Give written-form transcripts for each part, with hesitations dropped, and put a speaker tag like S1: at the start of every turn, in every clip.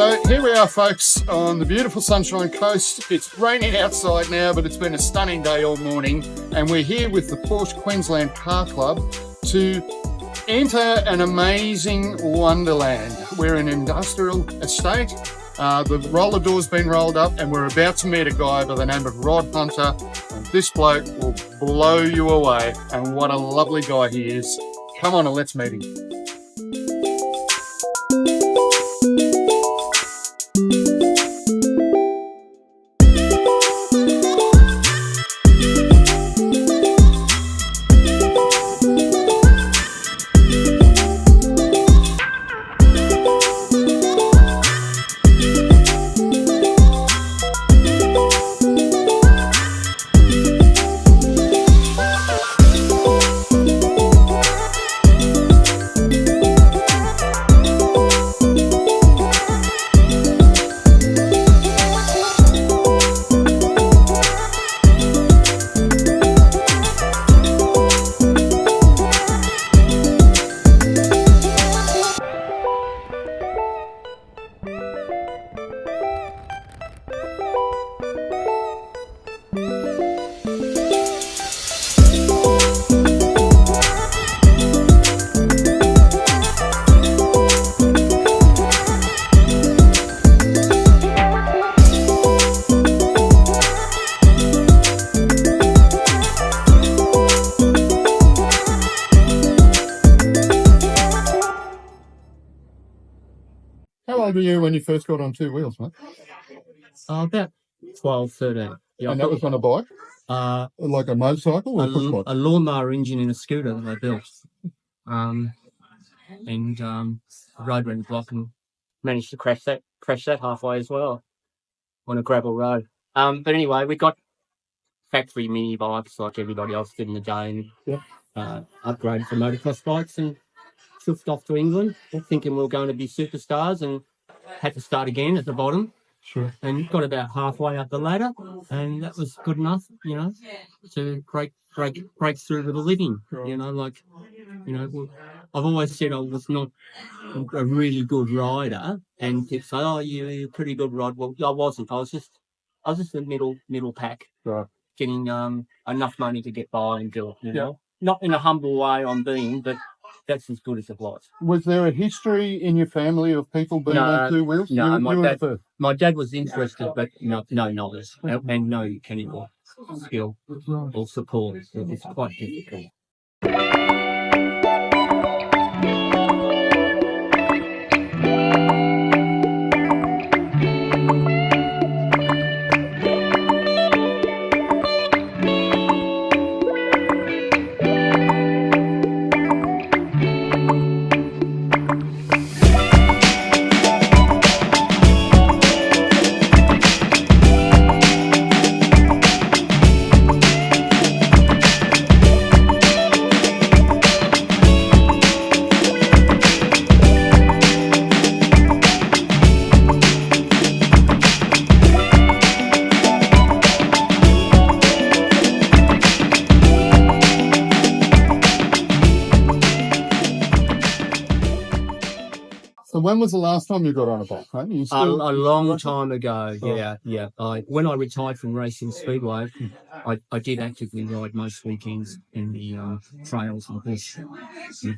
S1: So here we are, folks, on the beautiful Sunshine Coast. It's raining outside now, but it's been a stunning day all morning, and we're here with the Porsche Queensland Car Club to enter an amazing wonderland. We're in an industrial estate. The roller door's been rolled up, and we're about to meet a guy by the name of Rod Hunter, and this bloke will blow you away, and what a lovely guy he is. Come on and let's meet him. How old were you when you first got on two wheels, mate?
S2: About 12, 13. Yeah,
S1: And that was on a bike? Like a motorcycle or a push bike?
S2: A lawnmower engine in a scooter that I built. Rode around the block and managed to crash that halfway as well on a gravel road. But anyway, we got factory mini bikes like everybody else did in the day, and upgraded to motocross bikes and chuffed off to England, thinking we were going to be superstars, and had to start again at the bottom.
S1: Sure.
S2: And got about halfway up the ladder, and that was good enough, to break through with a living.
S1: Right.
S2: I've always said I was not a really good rider, and people say, "Oh, you're a pretty good rider." Well, I wasn't. I was just a middle pack,
S1: Right.
S2: getting enough money to get by and do it. Not in a humble way I'm being, but that's as good as it was.
S1: Was there a history in your family of people being on two wheels?
S2: No,
S1: You
S2: my dad was interested, but no knowledge and no mechanical skill or support. It's quite difficult.
S1: So when was the last time you got on a bike, mate?
S2: A long time ago, yeah. When I retired from racing Speedway, I did actively ride most weekends in the trails and bush,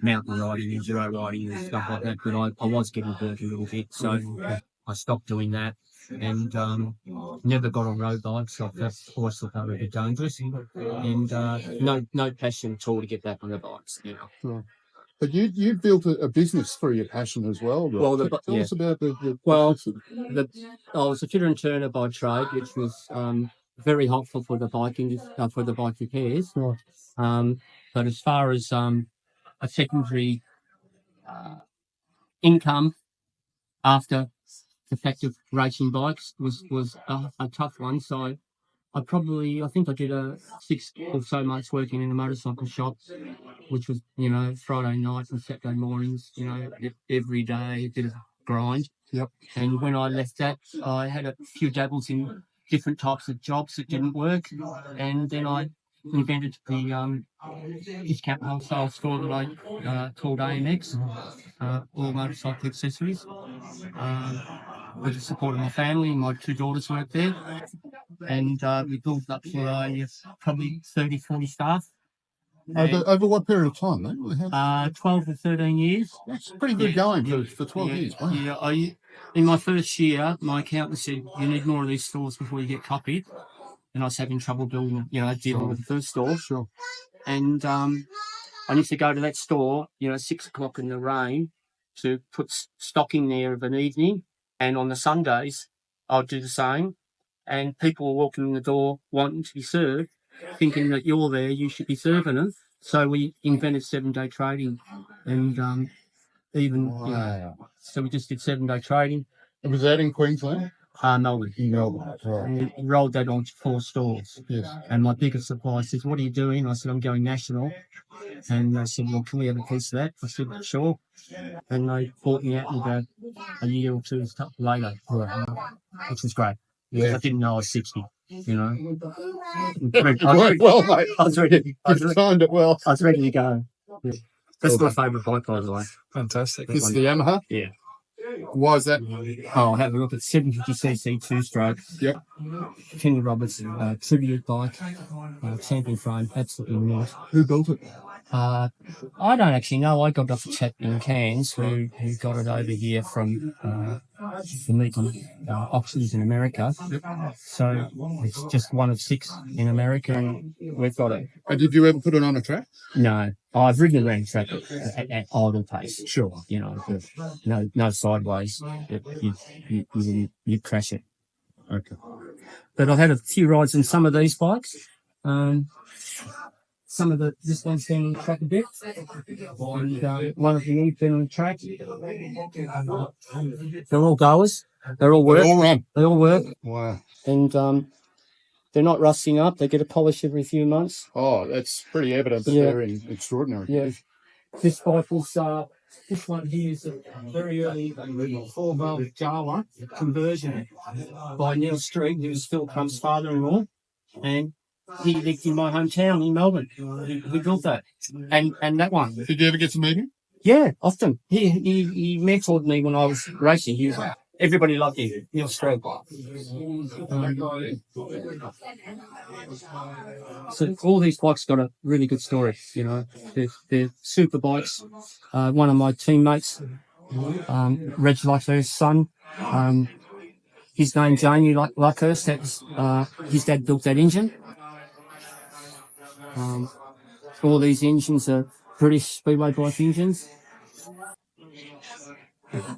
S2: mountain riding, enduro riding and stuff like that, but I was getting burnt a little bit, so I stopped doing that, and never got on road bikes. I always thought they were a bit dangerous, and no passion at all to get back on the bikes.
S1: Right. But you built a business through your passion as well. Right?
S2: Well,
S1: tell us about
S2: I was a fitter and turner by trade, which was very helpful for the biking, for the bike repairs.
S1: Right.
S2: But as far as a secondary income after the fact of racing bikes was a tough one. So I think I did 6 or so months working in a motorcycle shop, which was, Friday nights and Saturday mornings, every day, a bit of grind.
S1: Yep.
S2: And when I left that, I had a few dabbles in different types of jobs that didn't work. And then I invented the discount wholesale store that I called AMX, all motorcycle accessories. with the support of my family. My two daughters work there. And we built up to probably 30, 40 staff.
S1: Over what period of time, mate?
S2: 12 or 13 years.
S1: That's pretty good going for 12 years. Wow.
S2: Yeah, in my first year, my accountant said, you need more of these stores before you get copied. And I was having trouble dealing with the first store.
S1: Sure.
S2: And I used to go to that store, 6 o'clock in the rain to put stock in there of an evening. And on the Sundays, I'd do the same. And people were walking in the door wanting to be served, thinking that you're there, you should be serving them. So we invented 7-day trading. And so we just did 7-day trading.
S1: And was that in Queensland?
S2: Melbourne.
S1: Melbourne, right.
S2: And we rolled that onto 4 stores.
S1: Yes.
S2: And my biggest supplier says, what are you doing? I said, I'm going national. And they said, well, can we have a piece of that? I said, sure. And they bought me out about a year or two later, which was great.
S1: Yeah.
S2: I didn't know I was 60,
S1: Well, mate.
S2: I was ready.
S1: Timed it well.
S2: I was ready to go. Yeah. That's my favourite bike, by the way.
S1: Fantastic. This is the Yamaha?
S2: Yeah.
S1: Why is that?
S2: I'll have a look at 750cc 2-stroke.
S1: Yep.
S2: Kenny Roberts tribute bike, champion frame, absolutely nice.
S1: Who built it?
S2: I don't actually know. I got it off a chap in Cairns who got it over here from meeting auctions in America.
S1: Yep.
S2: So it's just one of 6 in America, and we've got it.
S1: And did you ever put it on a track?
S2: No, I've ridden around track at idle pace.
S1: Sure.
S2: No sideways. You crash it.
S1: Okay.
S2: But I've had a few rides on some of these bikes. This one's been on the track a bit. And one of the been on the track. They're all goers. They're all work.
S1: They all run.
S2: They all work.
S1: Wow.
S2: And they're not rusting up. They get a polish every few months.
S1: Oh, that's pretty evident that they're in extraordinary.
S2: Yeah. This bike was, this one here is a very early 4-valve Java conversion by Neil Street, who was Phil Crump's father-in-law. And he lived in my hometown in Melbourne. We built that. And that one.
S1: Did you ever get to meet him?
S2: Yeah, often. He mentored me when I was racing. Everybody loved him. Neil Street. So all these bikes got a really good story, They're super bikes. One of my teammates, Reg Luckhurst's son, his name's Jamie Luckhurst. His dad built that engine. All these engines are British Speedway Bike engines.
S1: I'm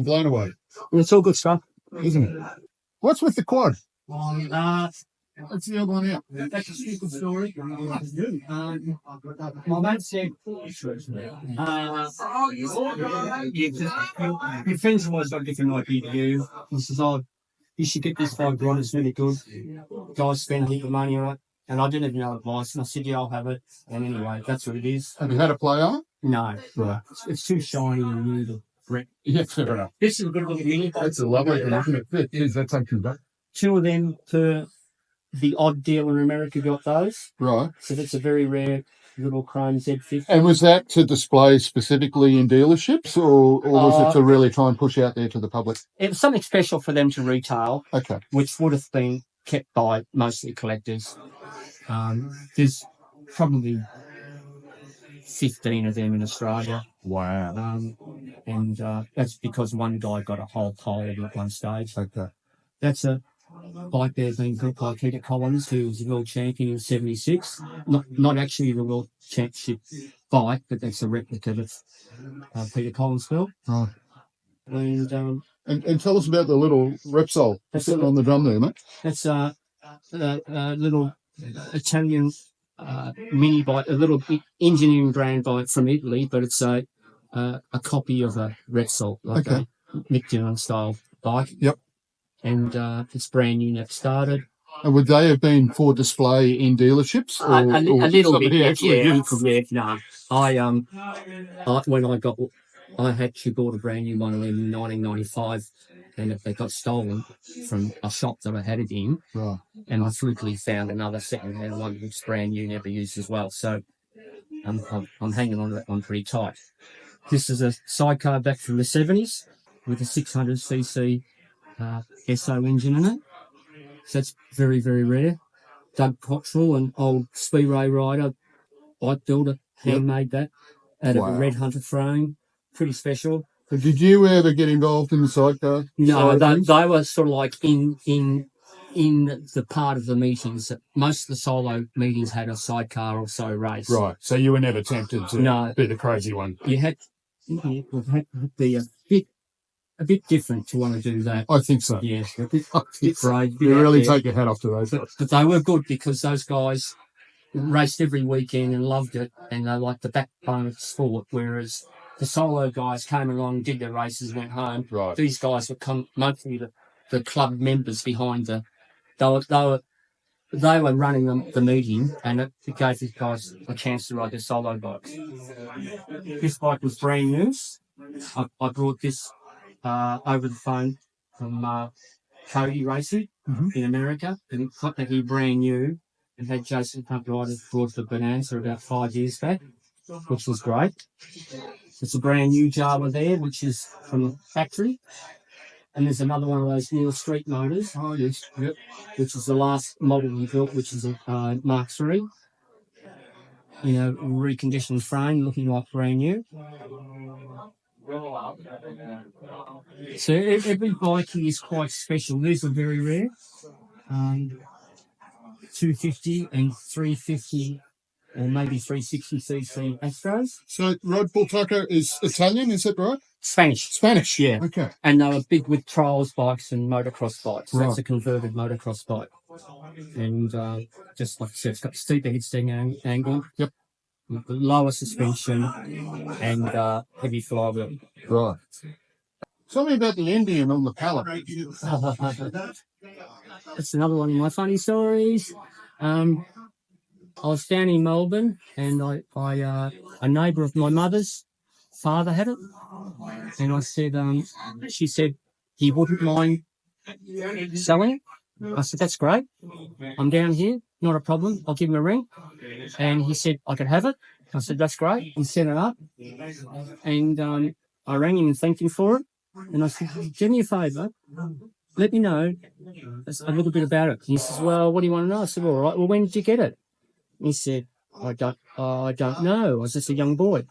S1: blown away.
S2: It's all good stuff.
S1: Isn't it? What's with the quad?
S2: That's the other one out. That's a stupid story. My mate said, your friends always got a different idea to you. He says, you should get this bike right, it's really good. Guys spend a heap of money on it. And I didn't even know advice. And I said, yeah, I'll have it. And anyway, that's what it is.
S1: Have you had a play on it?
S2: No.
S1: Right.
S2: It's too shiny and new to wreck.
S1: Yeah, fair enough.
S2: This is a good looking mini.
S1: That's a lovely one, isn't it? It is. That's actually back.
S2: 2 of them per the odd deal in America got those.
S1: Right.
S2: So that's a very rare little chrome Z50.
S1: And was that to display specifically in dealerships, or was it to really try and push out there to the public?
S2: It was something special for them to retail.
S1: Okay.
S2: Which would have been kept by mostly collectors. There's probably 15 of them in Australia.
S1: Wow.
S2: And that's because one guy got a whole pile at one stage.
S1: Okay.
S2: That's a bike there being built by Peter Collins, who was the world champion in '76. Not actually the world championship bike, but that's a replica of Peter Collins built.
S1: Right.
S2: And
S1: tell us about the little Repsol sitting on the drum there, mate.
S2: That's a little Italian mini bike, a little engineering brand bike from Italy, but it's a copy of a Repsol, like a Mick Dillon style bike.
S1: Yep.
S2: And it's brand new, never started.
S1: And would they have been for display in dealerships?
S2: A little bit, yeah. No. I actually bought a brand new one of them in 1995, and they got stolen from a shop that I had it in.
S1: Right.
S2: And I flukily found another second-hand one that's brand new, never used as well. So I'm hanging on to that one pretty tight. This is a sidecar back from the 70s with a 600cc SO engine in it. So that's very, very rare. Doug Cottrell, an old Speedway rider, bike builder, handmade that out of a Red Hunter frame. Pretty special.
S1: So did you ever get involved in the sidecar?
S2: No, they were sort of like in the part of the meetings. Most of the solo meetings had a sidecar or so race.
S1: Right. So you were never tempted to be the crazy one?
S2: You had to be a bit different to want to do that.
S1: I think so.
S2: Yeah, a bit brave.
S1: You really take your hat off to those guys.
S2: But they were good because those guys raced every weekend and loved it, and they liked the backbone of the sport, whereas the solo guys came along, did their races, went home.
S1: Right.
S2: These guys were mostly the club members behind they were running the meeting, and it gave these guys a chance to ride their solo bikes. This bike was brand new. I brought this over the phone from Cody Racing in America, and it got that here brand new, and had Jason Hunt riders brought the Bonanza about 5 years back, which was great. It's a brand new Java there, which is from the factory. And there's another one of those Neil Street motors.
S1: Oh, yes. Yep.
S2: Which is the last model we built, which is a Mark III. You know, reconditioned frame, looking like brand new. So every bike here is quite special. These are very rare. 250 and 350 or maybe 360cc Astros.
S1: So Rod Bultaco is Italian, is that right?
S2: Spanish, yeah.
S1: Okay.
S2: And they were big with trials bikes and motocross bikes.
S1: Right.
S2: That's a converted motocross bike. And just like I said, it's got steeper headstand angle.
S1: Yep.
S2: With the lower suspension and heavy flywheel.
S1: Right. Tell me about the Indian on the pallet.
S2: That's another one of my funny stories. I was down in Melbourne, and a neighbour of my mother's father had it, and I said, she said he wouldn't mind selling it. I said, that's great. I'm down here, not a problem. I'll give him a ring. And he said I could have it. I said, that's great. He set it up, and I rang him and thanked him for it. And I said, do me a favour, let me know a little bit about it. And he says, well, what do you want to know? I said, all right, well, when did you get it? He said, I don't know. I was just a young boy.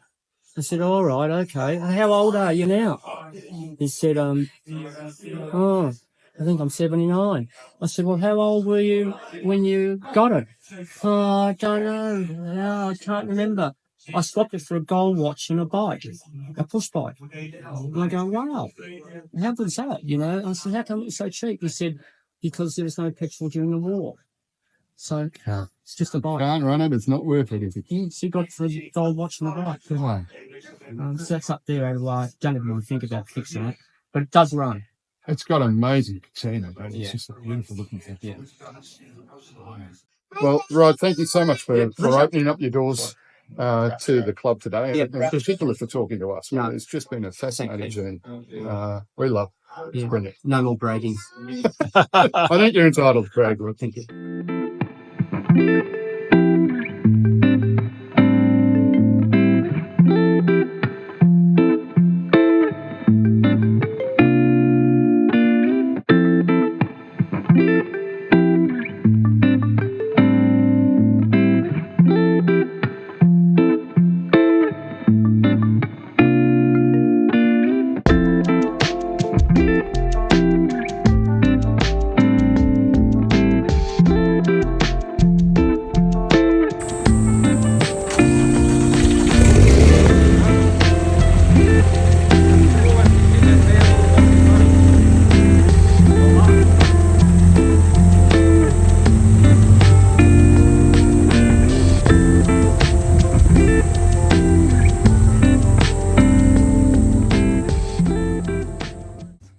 S2: I said, all right, okay. How old are you now? He said, I think I'm 79. I said, well, how old were you when you got it? Oh, I don't know. No, I can't remember. I swapped it for a gold watch and a bike, a push bike. And I go, wow, how good is that? You know, I said, how come it's so cheap? He said, because there was no petrol during the war. So it's just a bike.
S1: Can't run it, it's not worth it, is it?
S2: Yes, you got it for a gold watch and a bike.
S1: Good one.
S2: So that's up there out of I don't even want to think about fixing it, but it does run.
S1: It's got amazing patina, but it's
S2: Yeah.
S1: just a beautiful looking thing.
S2: Yeah.
S1: Well, Rod, thank you so much for opening up your doors to the club today,
S2: Yeah.
S1: and particularly for talking to us.
S2: No.
S1: It's just been a fascinating
S2: Thank
S1: journey. We love it. It's
S2: Yeah.
S1: brilliant.
S2: No more bragging.
S1: I think you're entitled to brag, Rod.
S2: Thank you.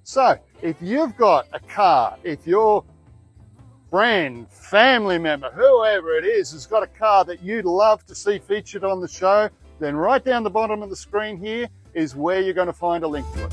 S1: So, if you've got a car, if your friend, family member, whoever it is, has got a car that you'd love to see featured on the show, then right down the bottom of the screen here is where you're going to find a link to it.